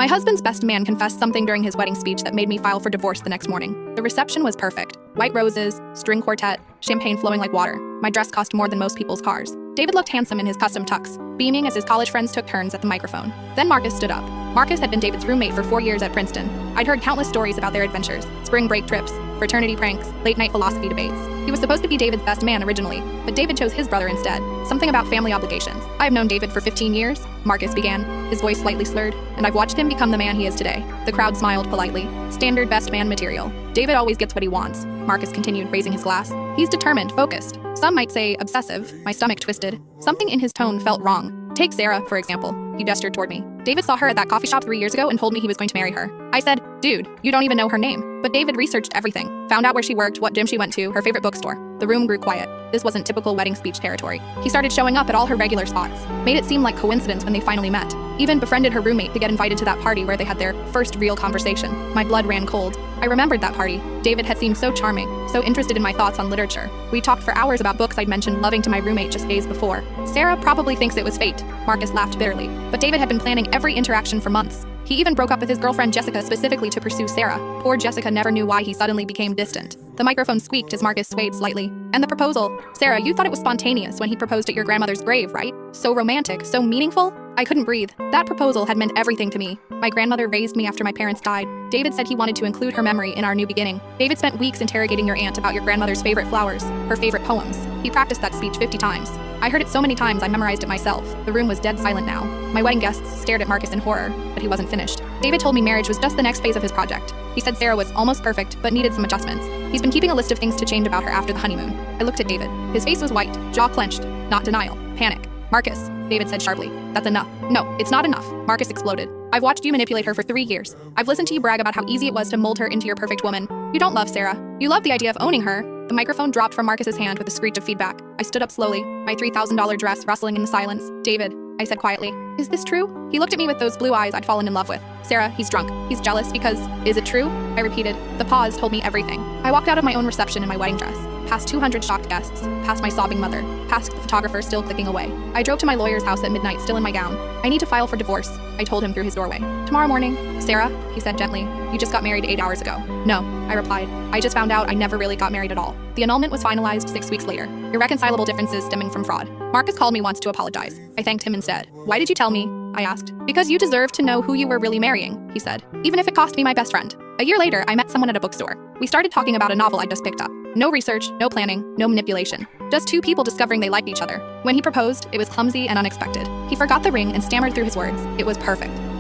My husband's best man confessed something during his wedding speech that made me file for divorce the next morning. The reception was perfect. White roses, string quartet, champagne flowing like water. My dress cost more than most people's cars. David looked handsome in his custom tux, beaming as his college friends took turns at the microphone. Then Marcus stood up. Marcus had been David's roommate for 4 years at Princeton. I'd heard countless stories about their adventures, spring break trips, fraternity pranks, late-night philosophy debates. He was supposed to be David's best man originally, but David chose his brother instead. Something about family obligations. I've known David for 15 years, Marcus began, his voice slightly slurred, and I've watched him become the man he is today. The crowd smiled politely. Standard best man material. David always gets what he wants, Marcus continued, raising his glass. He's determined, focused. Some might say obsessive. My stomach twisted. Something in his tone felt wrong. Take Sarah, for example. He gestured toward me. David saw her at that coffee shop 3 years ago and told me he was going to marry her. I said, dude, you don't even know her name. But David researched everything. Found out where she worked, what gym she went to, her favorite bookstore. The room grew quiet. This wasn't typical wedding speech territory. He started showing up at all her regular spots. Made it seem like coincidence when they finally met. Even befriended her roommate to get invited to that party where they had their first real conversation. My blood ran cold. I remembered that party. David had seemed so charming, so interested in my thoughts on literature. We talked for hours about books I'd mentioned loving to my roommate just days before. Sarah probably thinks it was fate. Marcus laughed bitterly. But David had been planning every interaction for months. He even broke up with his girlfriend Jessica specifically to pursue Sarah. Poor Jessica never knew why he suddenly became distant. The microphone squeaked as Marcus swayed slightly. And the proposal. Sarah, you thought it was spontaneous when he proposed at your grandmother's grave, right? So romantic, so meaningful? I couldn't breathe. That proposal had meant everything to me. My grandmother raised me after my parents died. David said he wanted to include her memory in our new beginning. David spent weeks interrogating your aunt about your grandmother's favorite flowers, her favorite poems. He practiced that speech 50 times. I heard it so many times I memorized it myself. The room was dead silent now. My wedding guests stared at Marcus in horror, but he wasn't finished. David told me marriage was just the next phase of his project. He said Sarah was almost perfect, but needed some adjustments. He's been keeping a list of things to change about her after the honeymoon. I looked at David. His face was white, jaw clenched, not denial, panic. Marcus, David said sharply, that's enough. No, it's not enough, Marcus exploded. I've watched you manipulate her for 3 years. I've listened to you brag about how easy it was to mold her into your perfect woman. You don't love Sarah. You love the idea of owning her. The microphone dropped from Marcus's hand with a screech of feedback. I stood up slowly, my $3,000 dress rustling in the silence. David, I said quietly, is this true? He looked at me with those blue eyes I'd fallen in love with. Sarah, he's drunk. He's jealous because, is it true? I repeated. The pause told me everything. I walked out of my own reception in my wedding dress, past 200 shocked guests, past my sobbing mother, past the photographer still clicking away. I drove to my lawyer's house at midnight, still in my gown. I need to file for divorce, I told him through his doorway. Tomorrow morning. Sarah, he said gently, you just got married 8 hours ago. No, I replied. I just found out I never really got married at all. The annulment was finalized 6 weeks later. Irreconcilable differences stemming from fraud. Marcus called me once to apologize. I thanked him instead. Why did you tell me? I asked. Because you deserve to know who you were really marrying, he said. Even if it cost me my best friend. A year later, I met someone at a bookstore. We started talking about a novel I just picked up. No research, no planning, no manipulation. Just 2 people discovering they liked each other. When he proposed, it was clumsy and unexpected. He forgot the ring and stammered through his words. It was perfect.